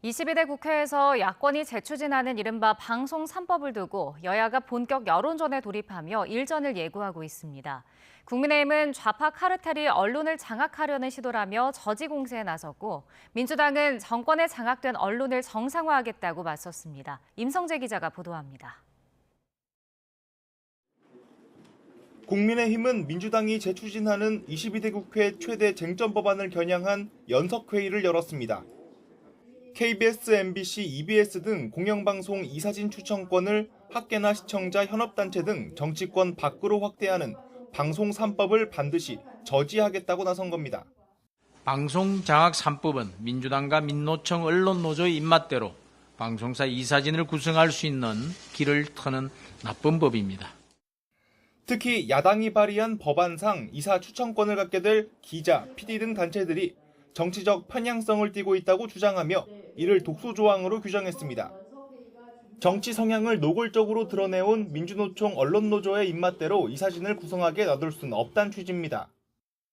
22대 국회에서 야권이 재추진하는 이른바 방송 3법을 두고 여야가 본격 여론전에 돌입하며 일전을 예고하고 있습니다. 국민의힘은 좌파 카르텔이 언론을 장악하려는 시도라며 저지 공세에 나섰고, 민주당은 정권에 장악된 언론을 정상화하겠다고 맞섰습니다. 임성재 기자가 보도합니다. 국민의힘은 민주당이 재추진하는 22대 국회 최대 쟁점 법안을 겨냥한 연석회의를 열었습니다. KBS, MBC, EBS 등 공영방송 이사진 추천권을 학계나 시청자, 현업단체 등 정치권 밖으로 확대하는 방송 3법을 반드시 저지하겠다고 나선 겁니다. 방송 장악 3법은 민주당과 민노총 언론노조의 입맛대로 방송사 이사진을 구성할 수 있는 길을 트는 나쁜 법입니다. 특히 야당이 발의한 법안상 이사 추천권을 갖게 될 기자, PD 등 단체들이 정치적 편향성을 띠고 있다고 주장하며 이를 독소조항으로 규정했습니다. 정치 성향을 노골적으로 드러내온 민주노총 언론노조의 입맛대로 이사진을 구성하게 놔둘 수는 없다는 취지입니다.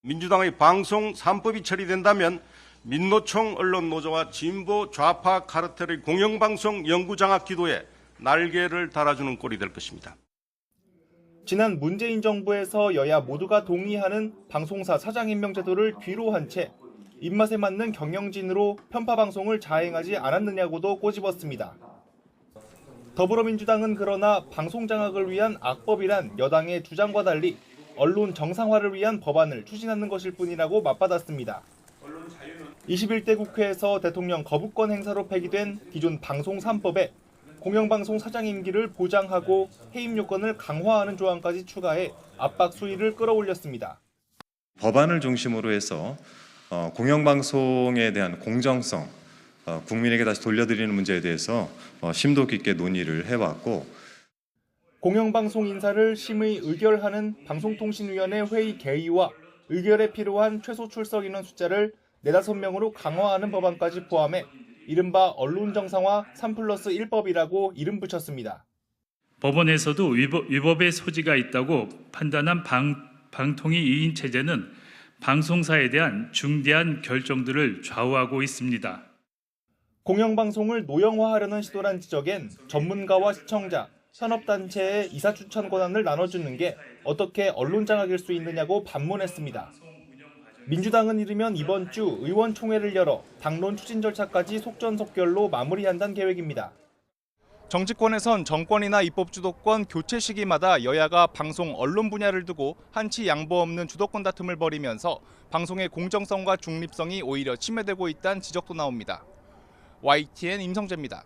민주당의 방송 3법이 처리된다면 민노총 언론노조와 진보 좌파 카르텔의 공영방송 영구장악 기도에 날개를 달아주는 꼴이 될 것입니다. 지난 문재인 정부에서 여야 모두가 동의하는 방송사 사장 임명 제도를 뒤로 한 채 입맛에 맞는 경영진으로 편파 방송을 자행하지 않았느냐고도 꼬집었습니다. 더불어민주당은 그러나 방송 장악을 위한 악법이란 여당의 주장과 달리 언론 정상화를 위한 법안을 추진하는 것일 뿐이라고 맞받았습니다. 21대 국회에서 대통령 거부권 행사로 폐기된 기존 방송 3법에 공영방송 사장 임기를 보장하고 해임 요건을 강화하는 조항까지 추가해 압박 수위를 끌어올렸습니다. 법안을 중심으로 해서 공영방송에 대한 공정성, 국민에게 다시 돌려드리는 문제에 대해서 심도 깊게 논의를 해왔고, 공영방송 인사를 심의 의결하는 방송통신위원회 회의 개의와 의결에 필요한 최소 출석 인원 숫자를 4~5명으로 강화하는 법안까지 포함해 이른바 언론 정상화 3+1법이라고 이름 붙였습니다. 법원에서도 위법의 소지가 있다고 판단한 방통위 2인 체제는 방송사에 대한 중대한 결정들을 좌우하고 있습니다. 공영방송을 노형화하려는 시도란 지적엔 전문가와 시청자, 현업단체의 이사 추천 권한을 나눠주는 게 어떻게 언론 장악일 수 있느냐고 반문했습니다. 민주당은 이르면 이번 주 의원총회를 열어 당론 추진 절차까지 속전속결로 마무리한다는 계획입니다. 정치권에선 정권이나 입법 주도권 교체 시기마다 여야가 방송 언론 분야를 두고 한치 양보 없는 주도권 다툼을 벌이면서 방송의 공정성과 중립성이 오히려 침해되고 있다는 지적도 나옵니다. YTN 임성재입니다.